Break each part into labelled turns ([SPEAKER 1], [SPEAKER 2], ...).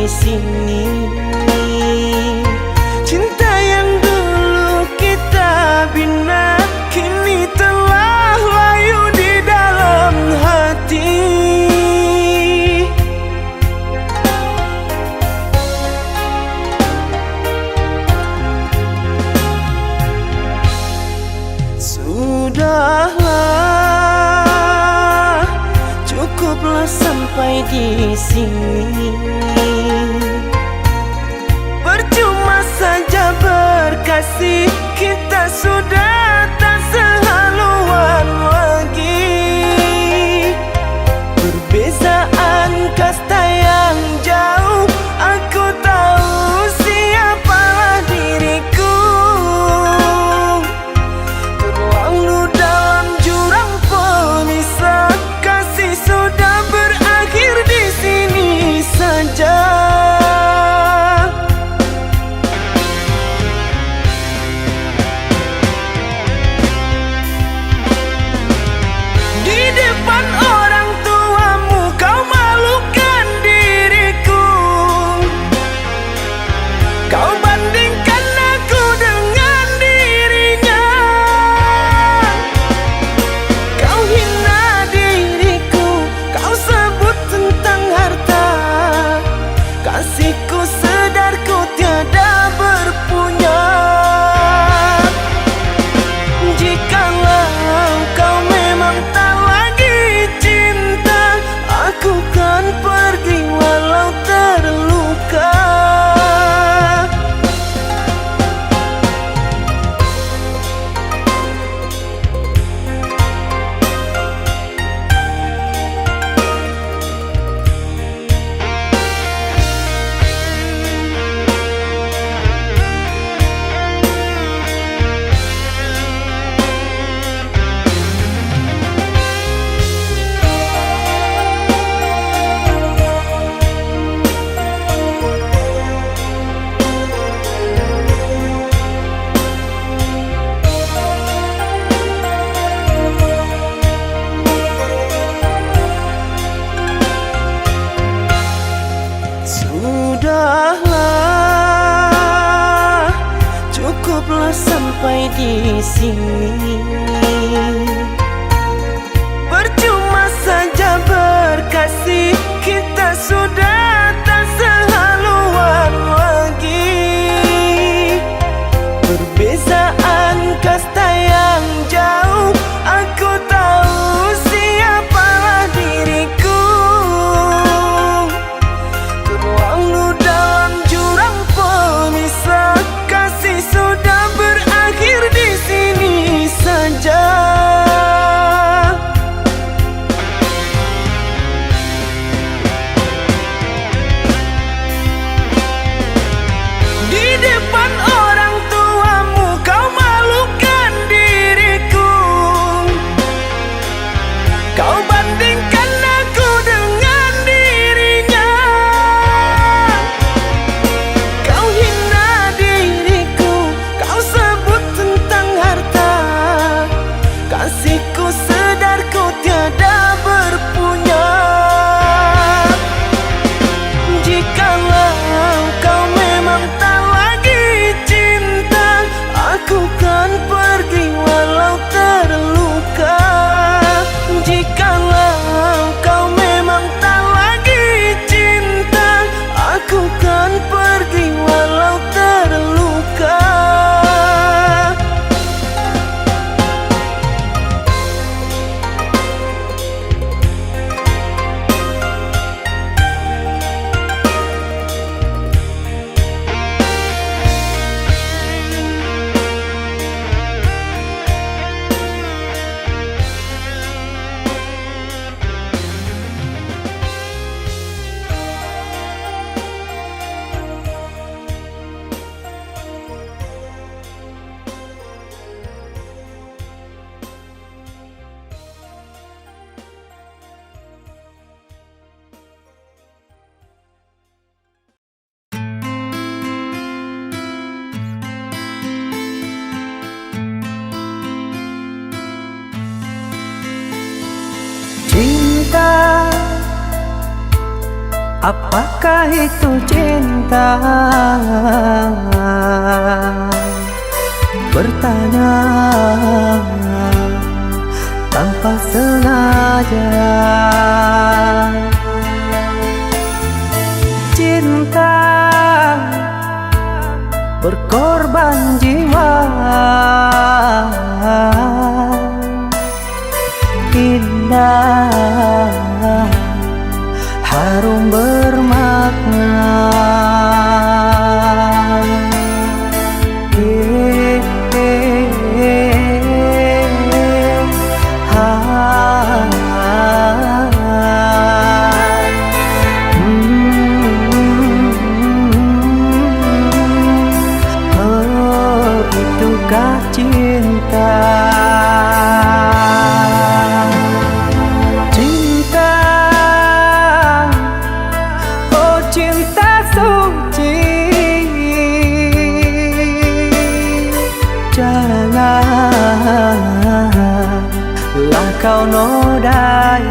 [SPEAKER 1] sini. Cinta yang dulu kita bina kini telah layu di dalam hati. Sudahlah, cukuplah sampai di sini. Percuma saja berkasih, kita sudah tak sehaluan lagi. Perbezaan kasta yang jauh, aku tahu siapalah diriku. Terlalu dalam jurang pemisah, kasih sudah berakhir di sini saja. Di depan orang tuamu kau malukan diriku. Kau bandingkan aku dengan dirinya. Kau hina diriku, kau sebut tentang harta. Kasihku sedarku tiada berpunya. Jikalau kau memang tak lagi cinta, aku kan pergi walau terluka. Sudahlah, cukuplah sampai di sini. Percuma saja berkasih, kita sudah tak sehaluan lagi. Perbezaan kasta yang jauh, aku tahu siapalah diriku. Terlalu dalam jurang pemisah, kasih sudah berakhir di sini saja. Apakah itu cinta? Bertanya tanpa sengaja. Cinta berkorban jiwa, indah, harum bermakna. Itukah cinta? Cinta, oh cinta suci, janganlah kau nodai.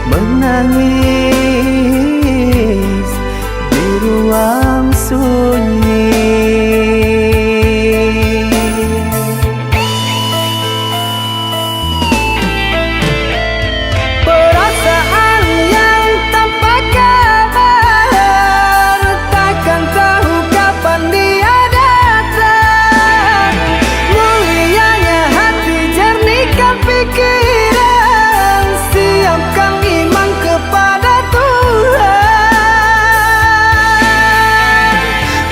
[SPEAKER 1] Menangis di ruang sunyi. Perasaan yang tanpa kabar, takkan tahu kapan dia datang. Mulianya hati, jernihkan pikiran, siapkan iman kepada Tuhan.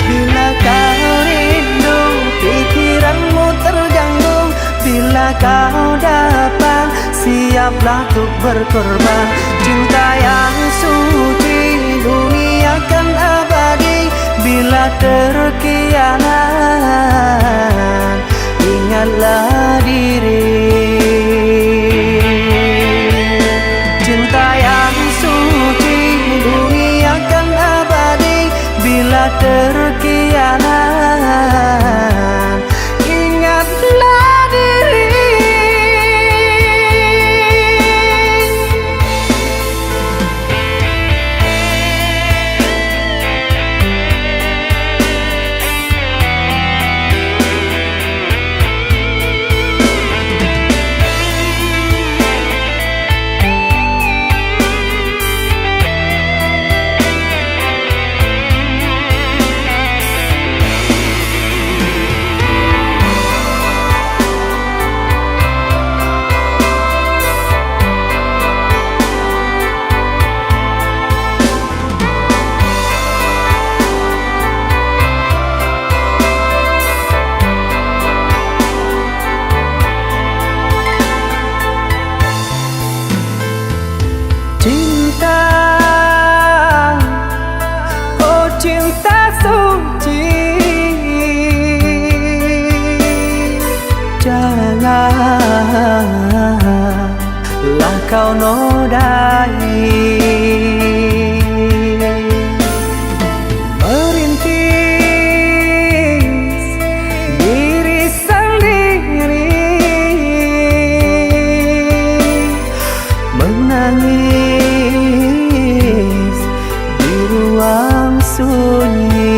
[SPEAKER 1] Bila kau rindu, pikiranmu terganggu, bila kau datang, siaplah untuk berkorban. Cinta yang suci, dunia kan abadi. Bila terkianat, ingatlah diri. Cinta yang suci, dunia kan abadi. Bila terkianat, ingatlah diri. Cinta, oh cinta suci, janganlah kau nodai. Merintis diri sendiri, menangis di ruang sunyi.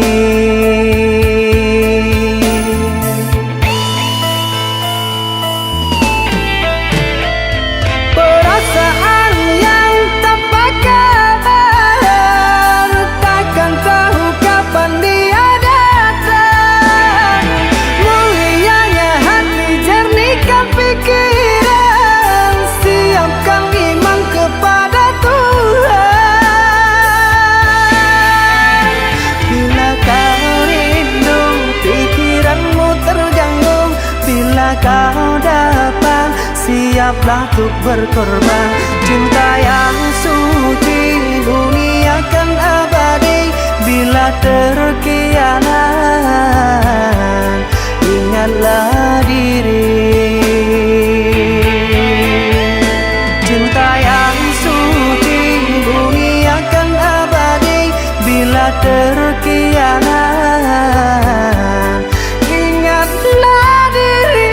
[SPEAKER 1] Perasaan yang tanpa kabar, takkan tahu kapan dia datang. Mulianya hati, jernihkan pikiran, siapkan iman kepada Tuhan. Bila kau rindu, pikiranmu terganggu, bila kau datang, siaplah untuk berkorban. Cinta yang suci, dunia kan abadi. Bila terkianat, ingatlah diri. Cinta yang suci, dunia kan abadi. bila terkianat, ingatlah diri.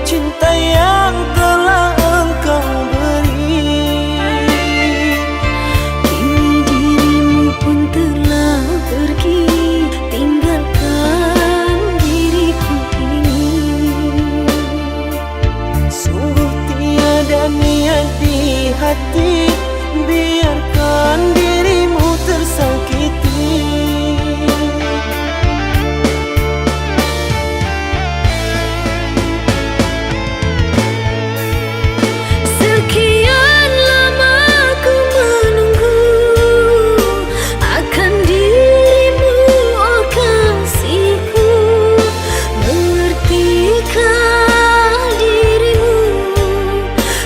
[SPEAKER 1] Cinta yang telah engkau beri,
[SPEAKER 2] kini dirimu pun telah pergi, tinggalkan diriku ini.
[SPEAKER 1] sungguh tiada niat di hati, biarkan dirimu tersakiti.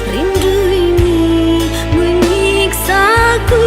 [SPEAKER 2] Rindu ini menyiksaku.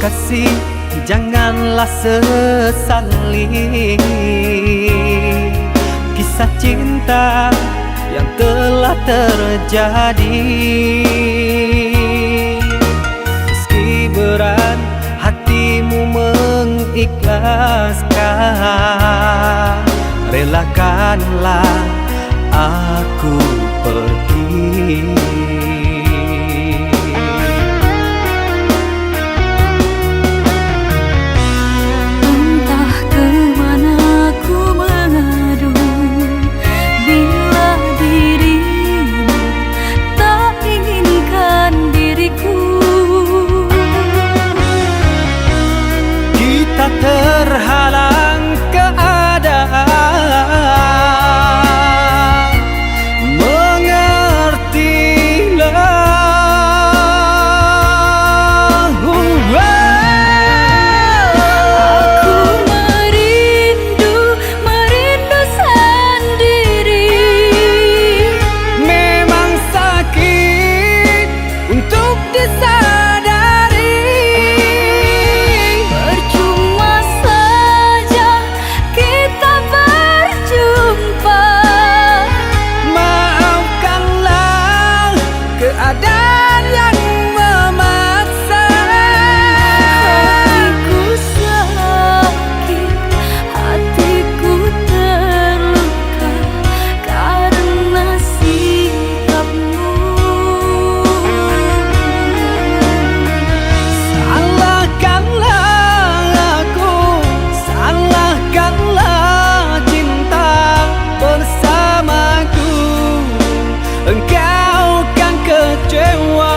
[SPEAKER 1] kasih, janganlah sesali kisah cinta yang telah terjadi. Meski berat hatimu mengikhlaskan, relakanlah aku pergi.
[SPEAKER 2] Entah kemana ku mengadu bila dirimu tak inginkan diriku.
[SPEAKER 1] Kita terhalang keadaan, mengertilah.
[SPEAKER 2] Aku merindu sendiri.
[SPEAKER 1] Memang sakit untuk disadari.
[SPEAKER 2] Percuma saja kita berjumpa.
[SPEAKER 1] Maafkanlah keadaan yang memaksa.
[SPEAKER 2] Hatiku sakit, hatiku terluka karena sikapmu.
[SPEAKER 1] Salahkanlah aku, salahkanlah cinta bersamaku. Engkau kan kecewa.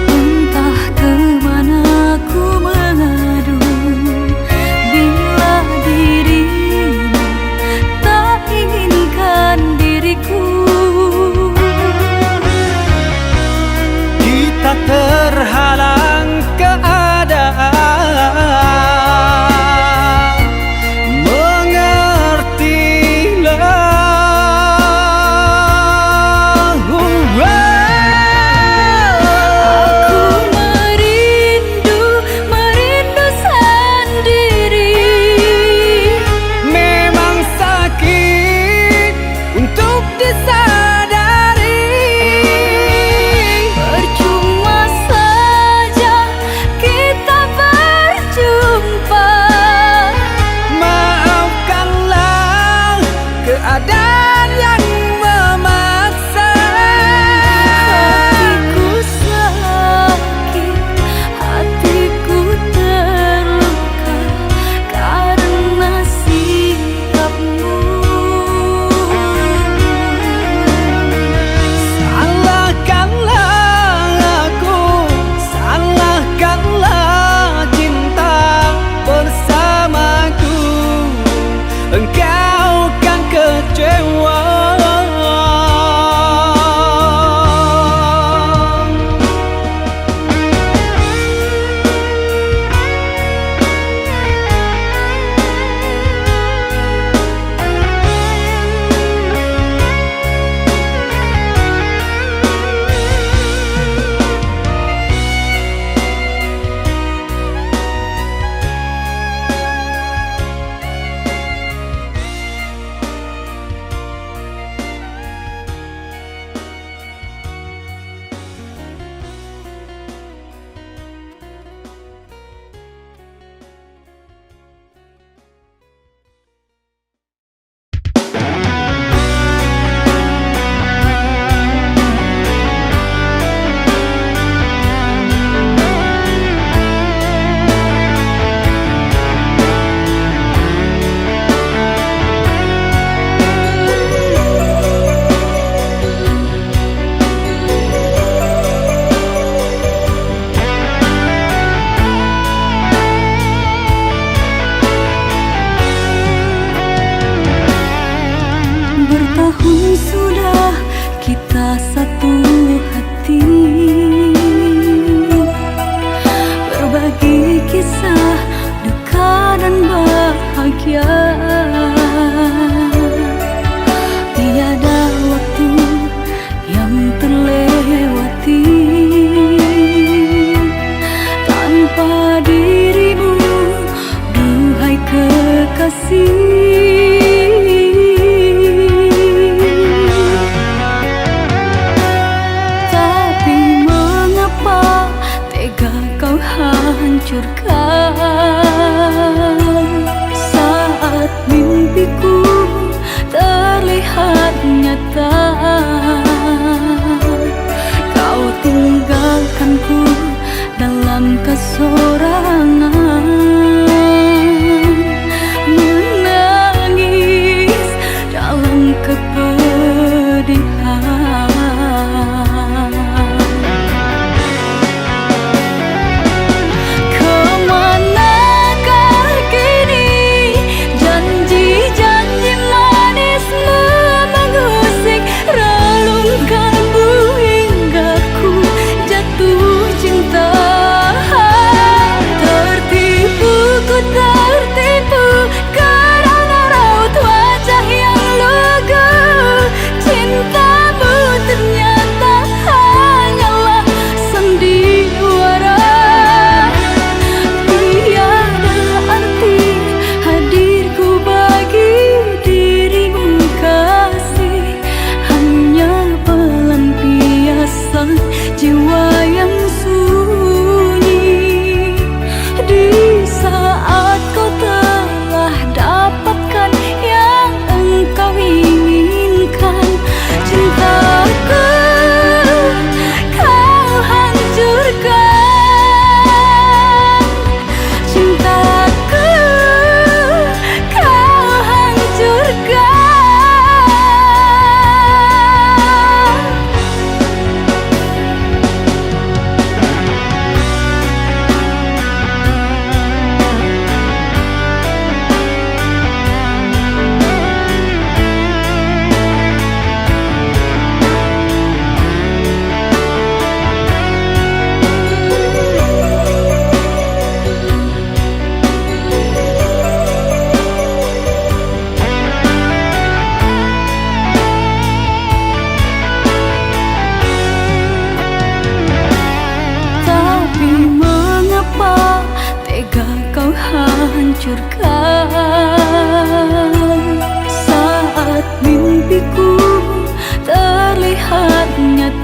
[SPEAKER 2] Entah kemana ku mengadu bila dirimu tak inginkan diriku.
[SPEAKER 1] Kita terhalang keadaan, mengertilah.
[SPEAKER 2] Aku merindu sendiri.
[SPEAKER 1] Memang sakit untuk disadari.
[SPEAKER 2] Percuma saja kita berjumpa.
[SPEAKER 1] Maafkanlah keadaan yang memaksa.
[SPEAKER 2] Hatiku sakit, hatiku terluka karena sikapmu.
[SPEAKER 1] Salahkanlah aku, salahkanlah cinta bersamaku. Engkau kan kecewa.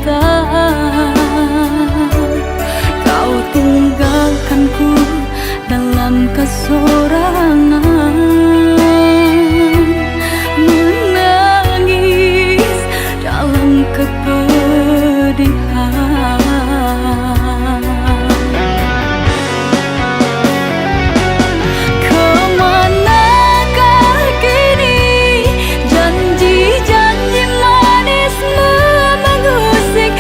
[SPEAKER 2] cinta. Kau tinggalkanku dalam kesorangan, menangis dalam kepedihan. Kemanakah kini janji-janji manismu mengusik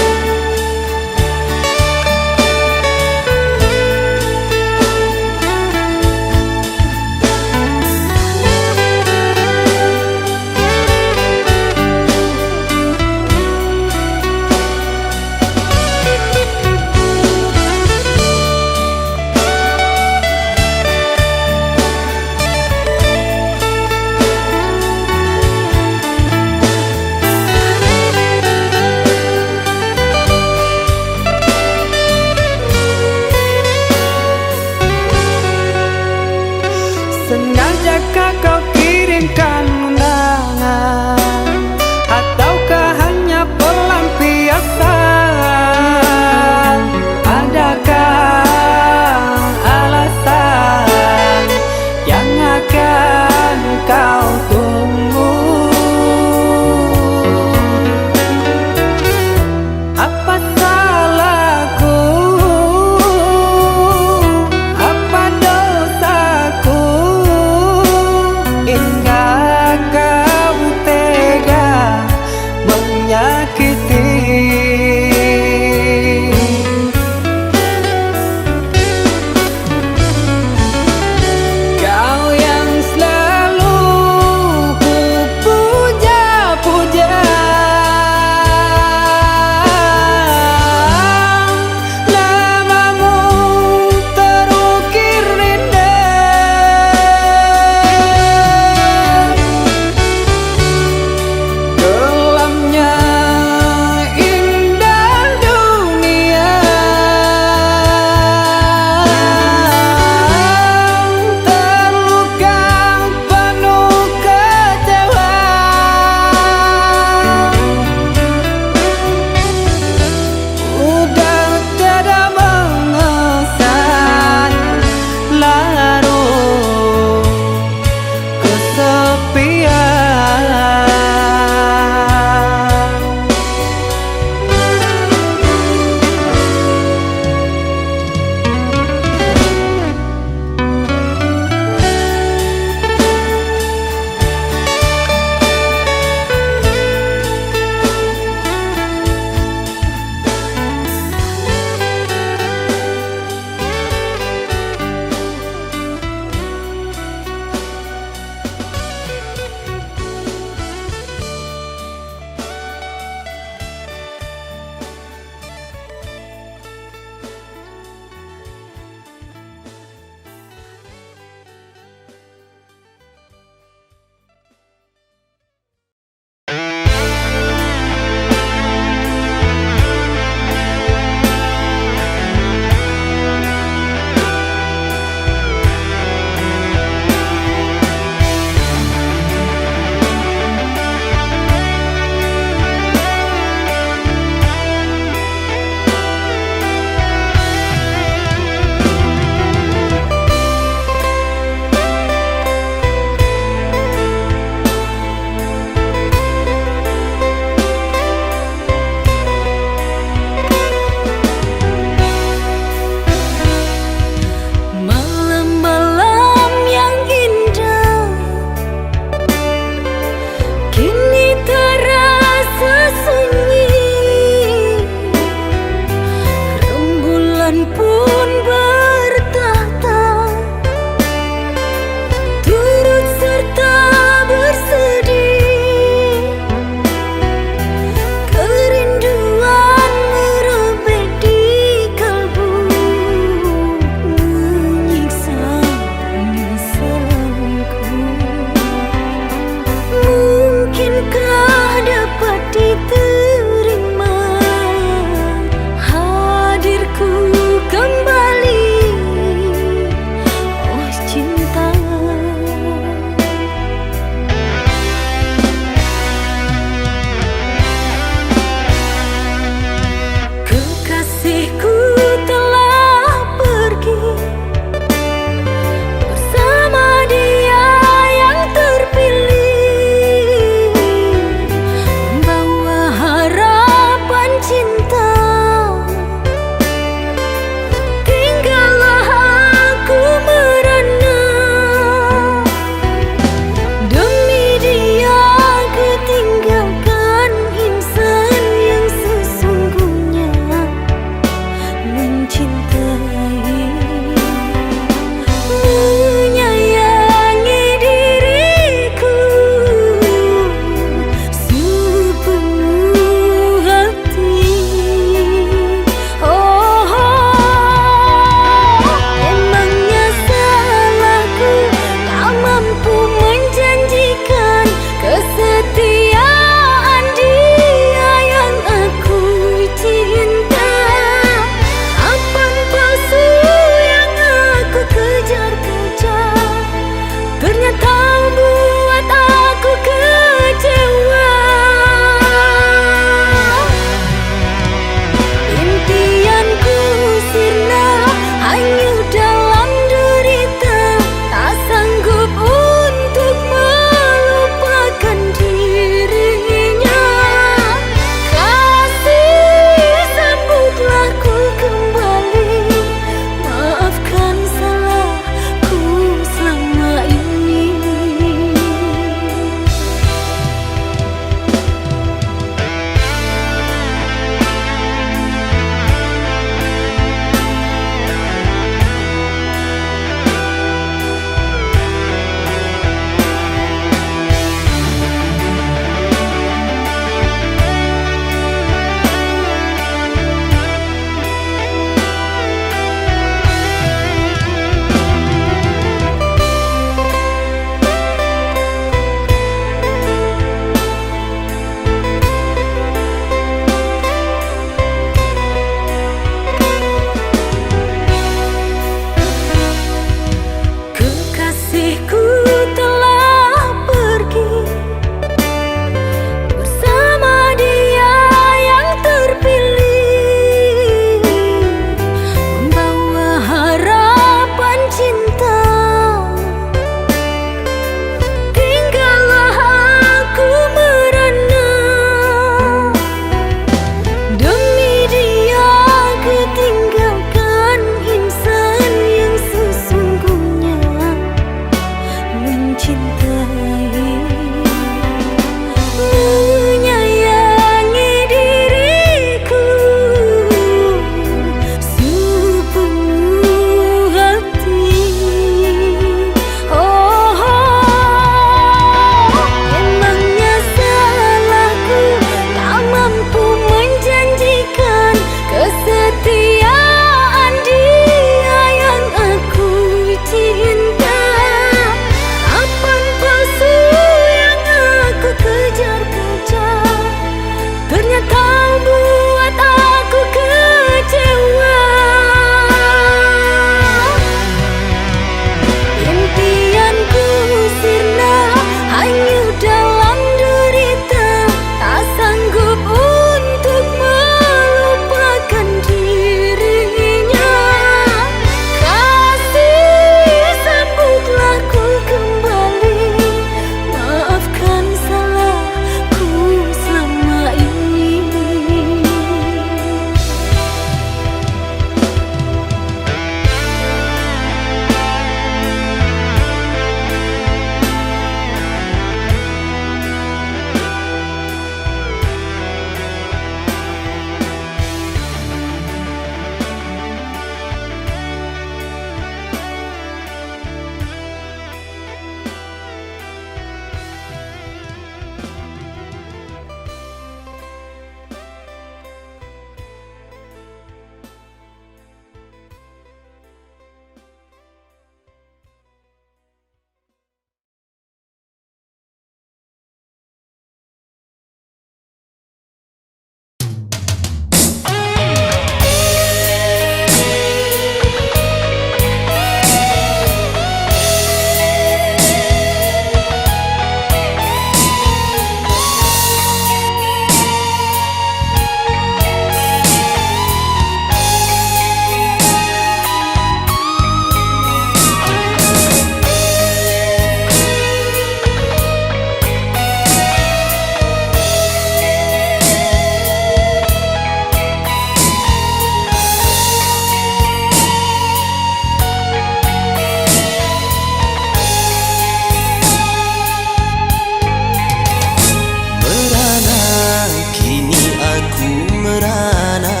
[SPEAKER 3] merana,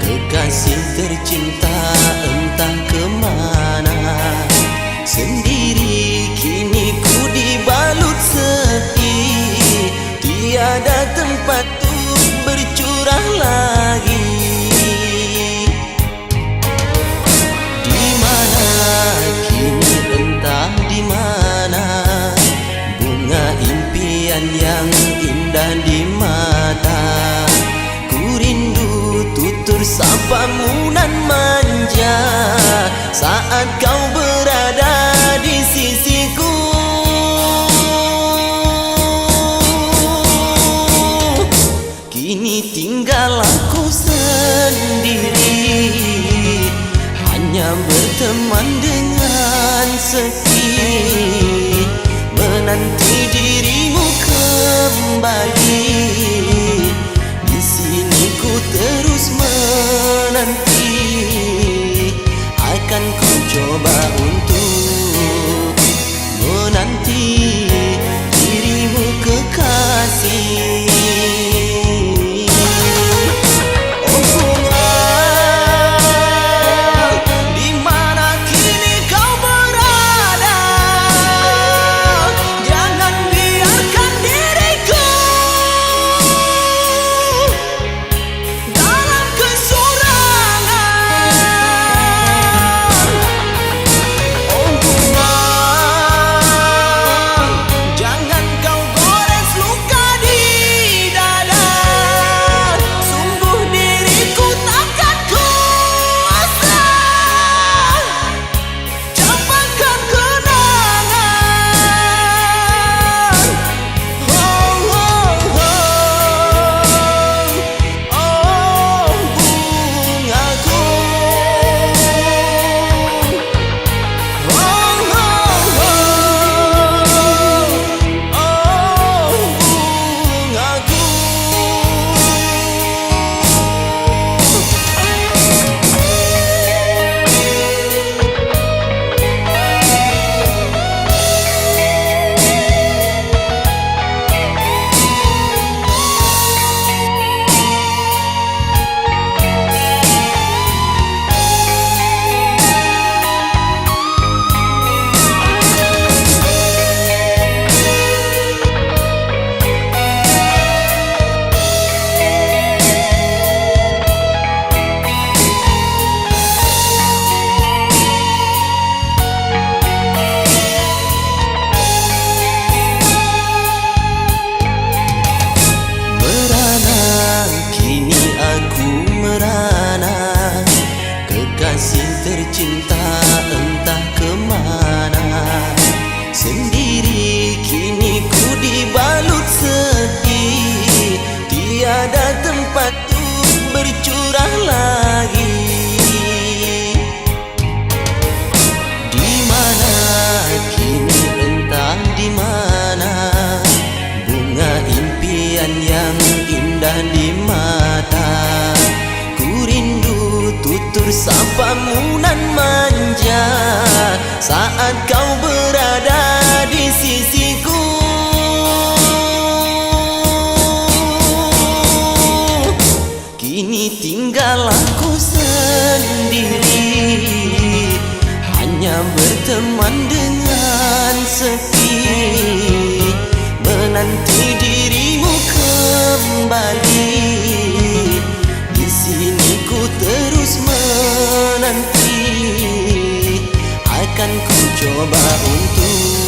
[SPEAKER 3] kekasih tercinta entah kemana. Sendiri kini ku dibalut sepi, tiada tempat untuk bercurah lagi. Di mana kini entah di mana, bunga impian yang indah di mata. Ku rindu tutur sapamu nan manja saat kau berada di sisiku. Kini tinggal aku sendiri, hanya berteman dengan sepi, menanti dirimu kembali. Di sini ku terus menanti, akan ku coba untuk menanti dirimu kekasih. Kekasih tercinta entah kemana, sendiri kini ku dibalut sepi, tiada tempat untuk bercurah lagi. Di mana kini entah di mana, bunga impian yang indah di mata. Ku rindu tutur sapamu nan manja saat kau berada di sisiku. Kini tinggal aku sendiri, hanya berteman dengan sepi, menanti dirimu kembali. Di sini ku terus menanti, akan ku coba untuk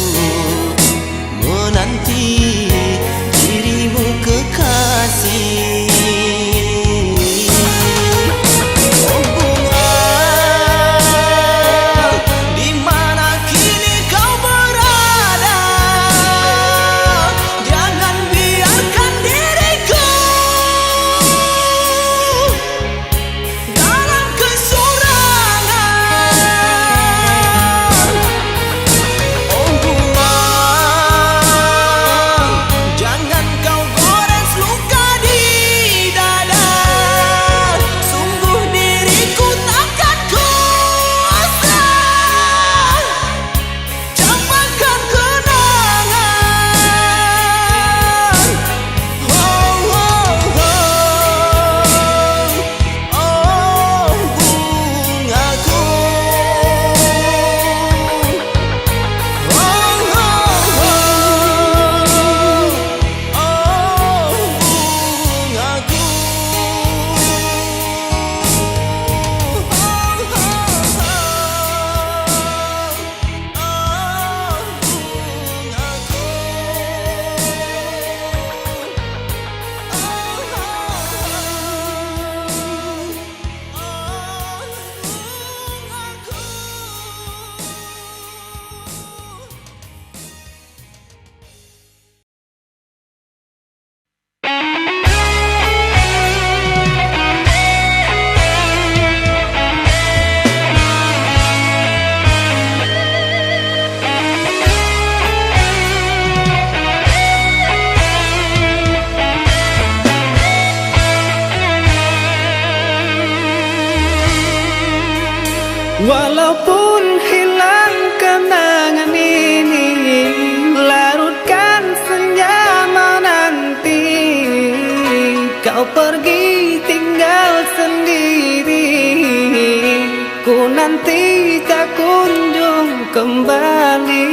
[SPEAKER 1] Walaupun hilang kenangan ini, larutkan senja menanti. Kau pergi tinggal sendiri, ku nanti tak kunjung kembali.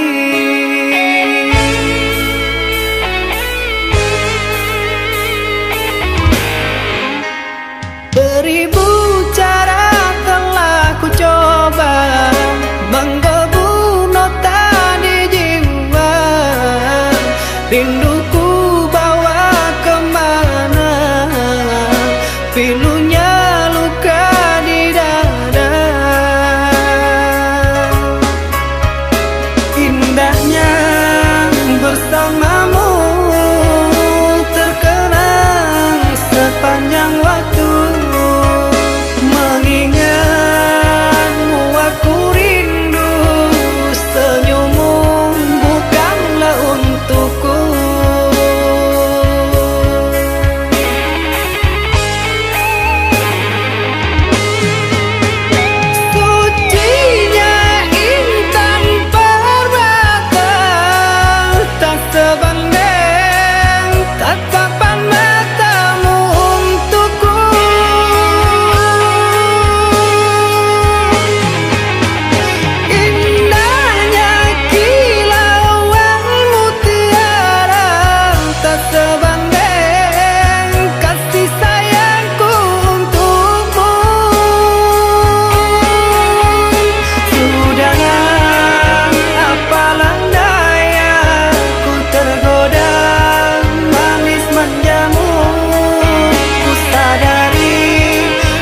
[SPEAKER 1] Beribu cara telah ku coba menggebu nota di jiwa. Rinduku bawa kemana, pilunya luka di dada. Indahnya bersamamu terkenang sepanjang waktu. Mengingatmu aku rindu, senyummu bukanlah untukku. Sucinya intan permata, tak sebanding tatapan matamu untukku. Indahnya kilauan mutiara, tak sebanding kasih sayangku untukmu. Sudahlah, apalah daya, ku tergoda manis manjamu. Ku sadari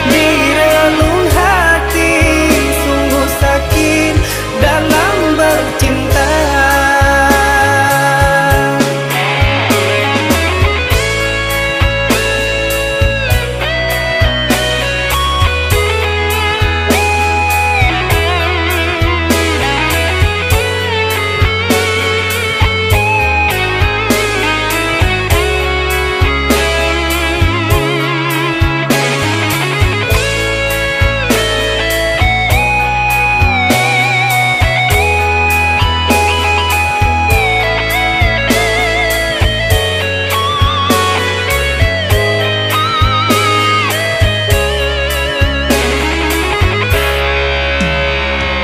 [SPEAKER 1] di relung hati sungguh sakit dalam bercinta.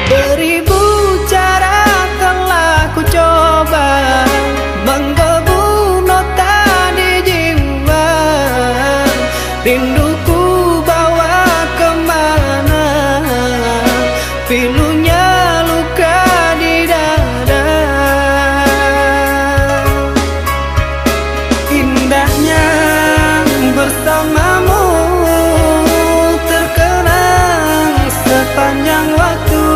[SPEAKER 1] Beribu cara telah ku coba menggebu nota di jiwa. Rinduku bawa kemana, pilunya luka di dada. Indahnya bersamamu terkenang sepanjang waktu.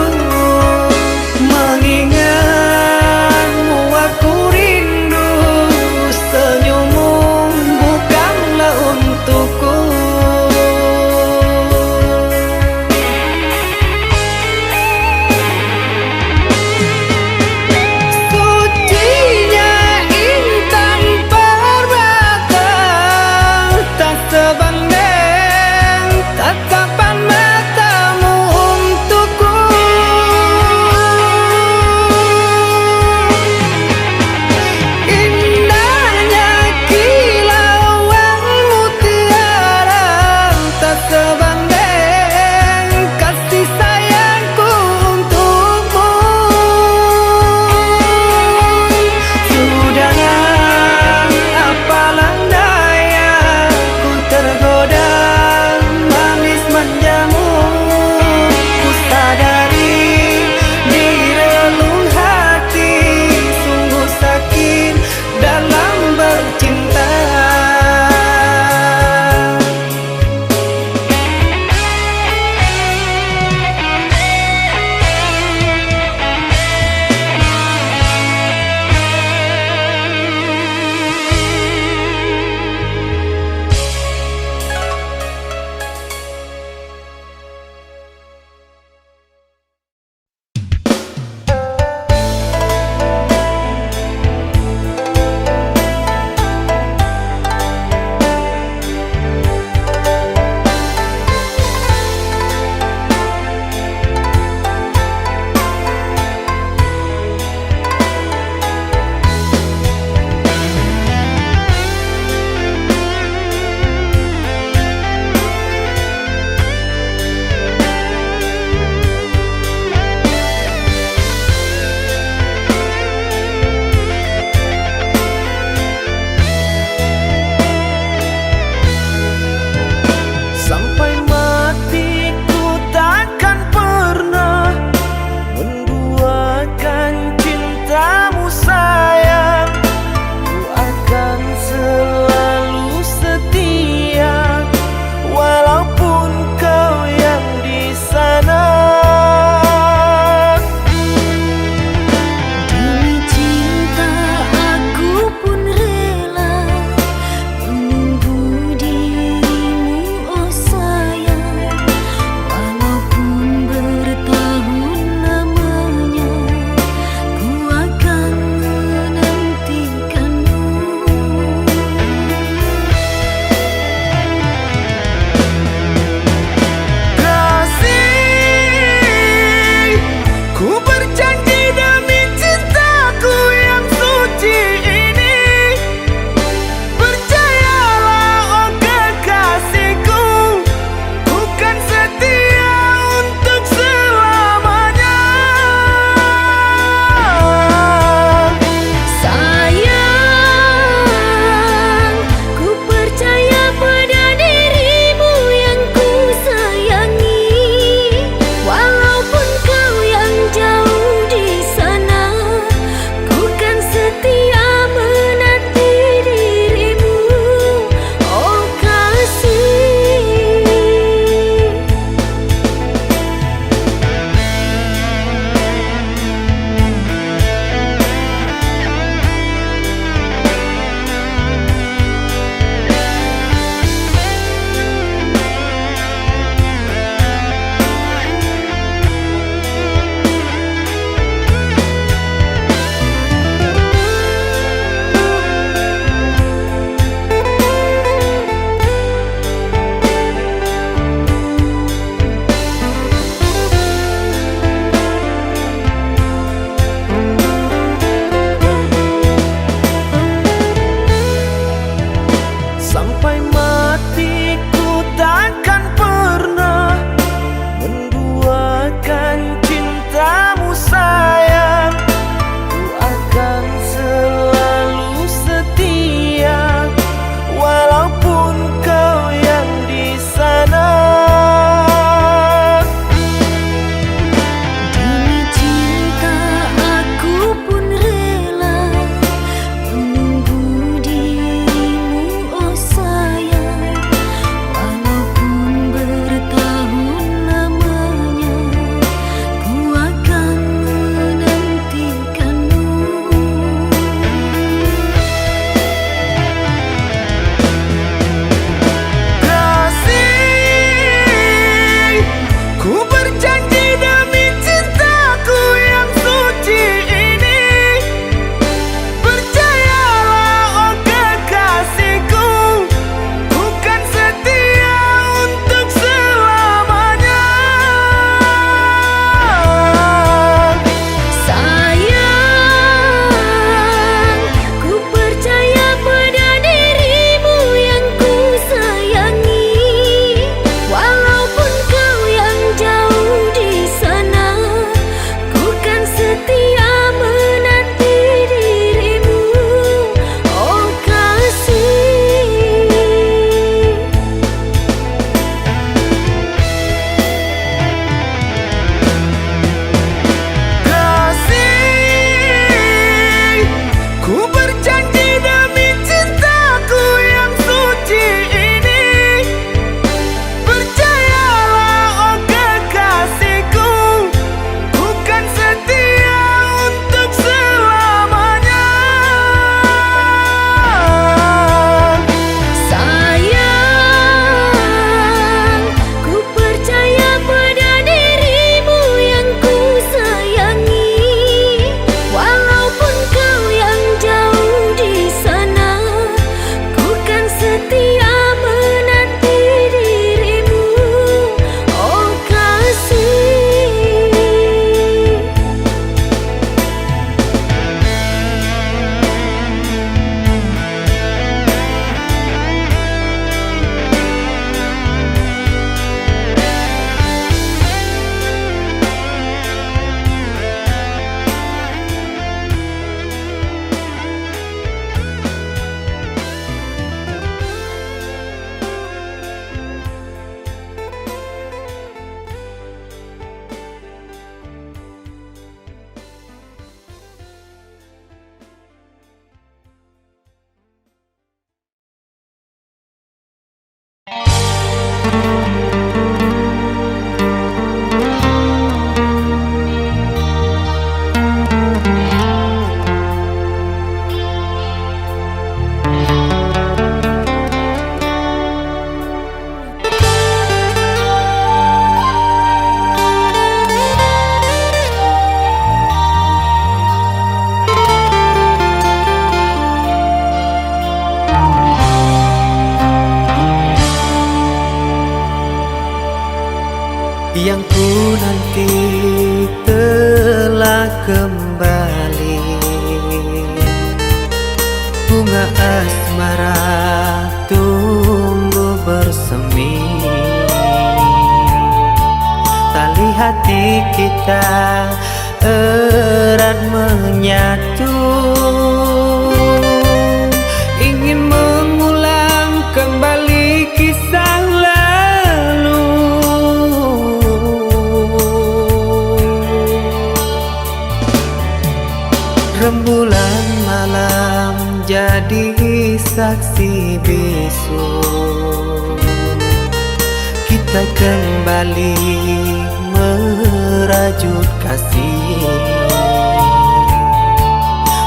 [SPEAKER 1] Mengingatmu aku rindu, senyummu bukanlah untukku. Sucinya intan permata, tak sebanding sampai mati ku takkan pernah menduakan cintamu sayang. Ku akan selalu setia walaupun kau yang di sana.
[SPEAKER 2] Demi cinta aku pun rela menunggu dirimu oh sayang. Walaupun bertahun lamanya ku akan menantikanmu.
[SPEAKER 1] Kasih, ku berjanji demi cintaku yang suci ini. Percayalah oh kekasihku, ku kan setia untuk selamanya.
[SPEAKER 2] Sayang, ku percaya pada dirimu yang ku sayangi. Walaupun kau yang jauh di sana, ku kan setia menanti dirimu, oh kasih.
[SPEAKER 1] Kasih, ku berjanji demi cintaku yang suci ini. Percayalah oh kekasihku, ku kan setia untuk selamanya.
[SPEAKER 2] Sayang, ku percaya pada dirimu yang ku sayangi. Walaupun kau yang jauh di sana, ku kan setia menanti dirimu, oh kasih.
[SPEAKER 1] Yang ku nanti telah kembali. Bunga asmara tumbuh bersemi. Tali hati kita erat menyatu. Ingin mengulang kembali kisah lalu. Rembulan malam jadi saksi bisu. Kita kembali merajut kasih.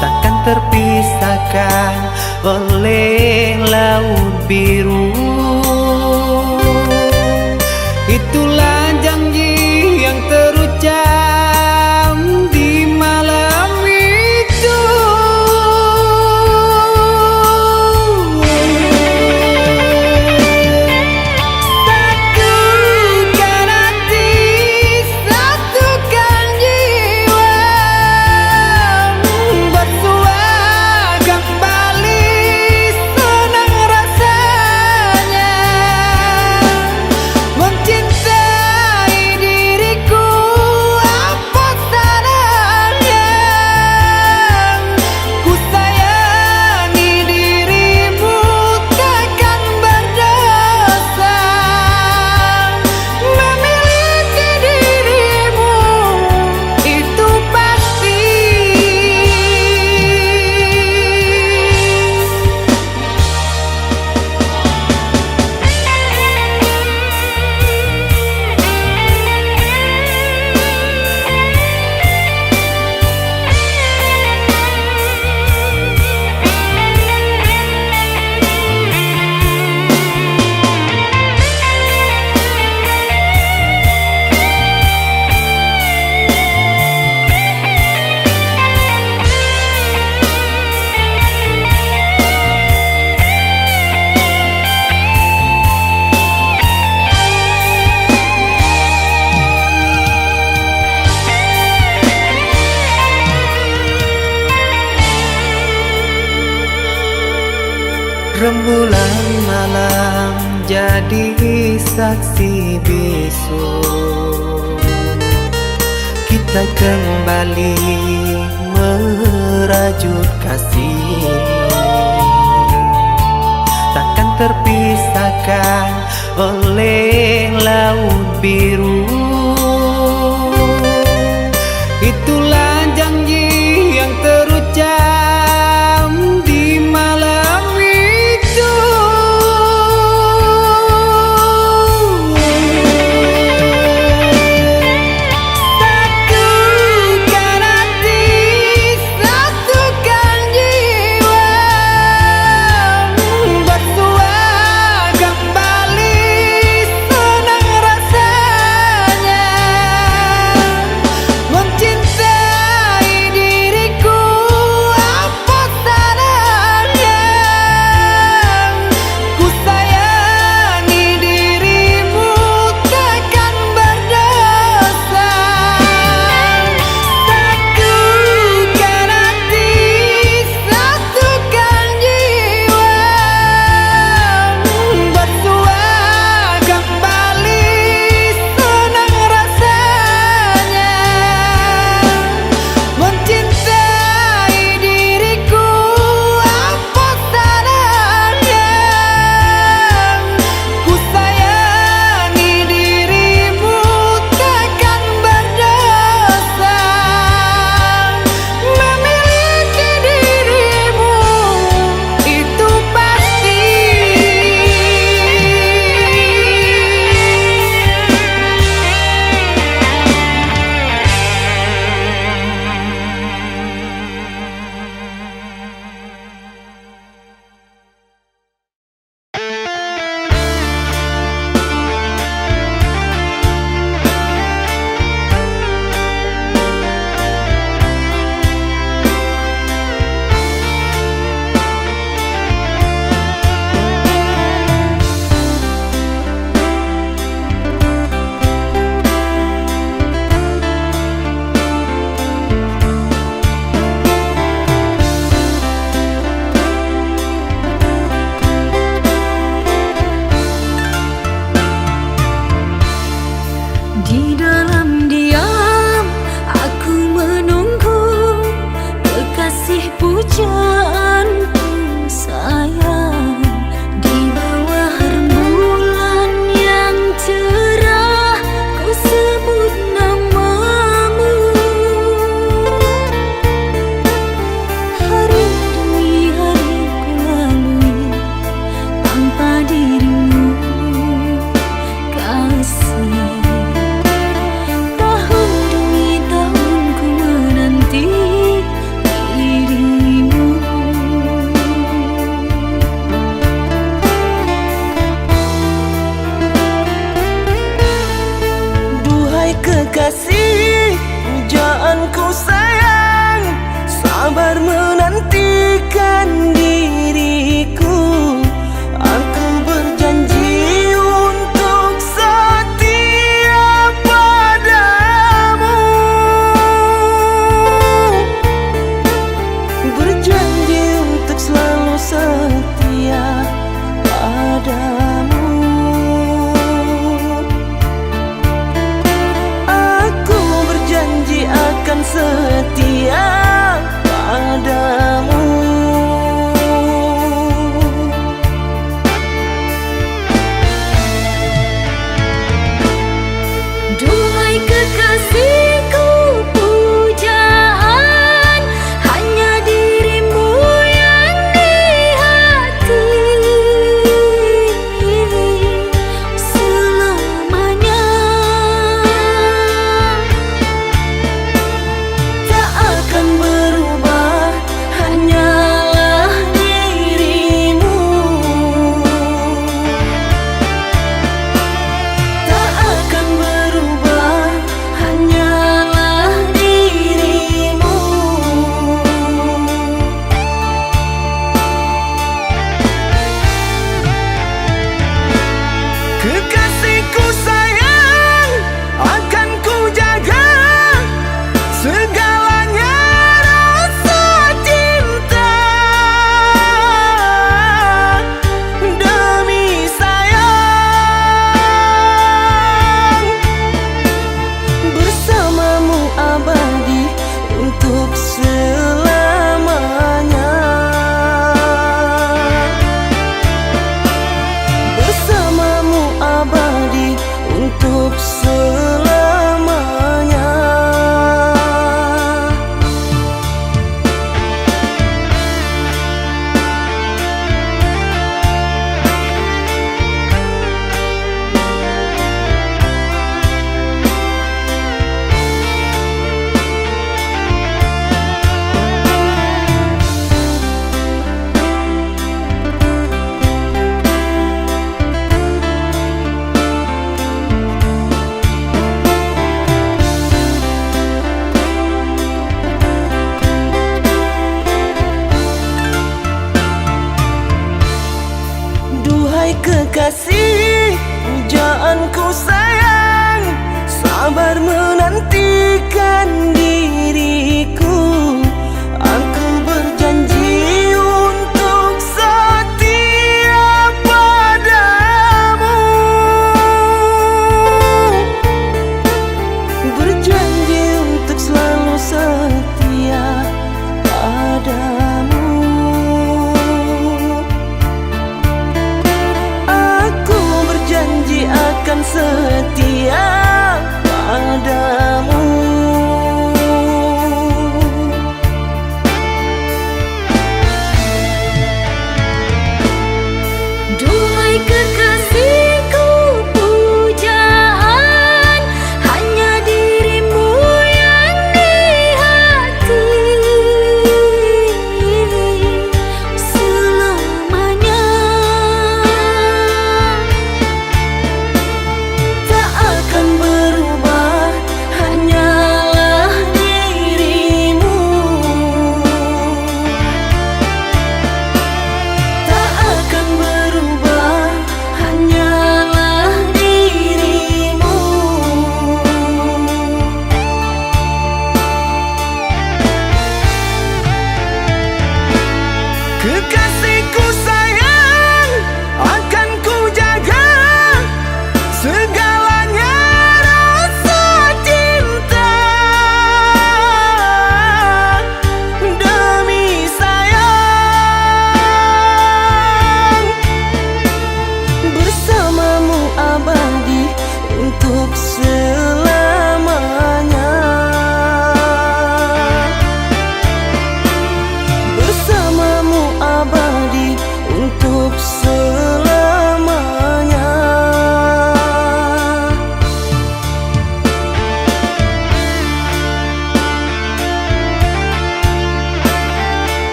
[SPEAKER 1] Takkan terpisahkan oleh laut biru. Itulah janji yang terucap di malam itu. Satukan hati, satukan jiwa, bersua kembali senang rasa. saksi bisu, kita kembali merajut kasih, takkan terpisahkan oleh laut biru. Itulah janji yang terucap di malam itu. Satukan hati, satukan jiwa, bersua kembali senang rasanya.
[SPEAKER 3] selamanya. Duhai kekasih, pujaanku sayang, sabar menantikan diriku. Aku berjanji untuk setia padamu, berjanji untuk selalu setia padamu. Akan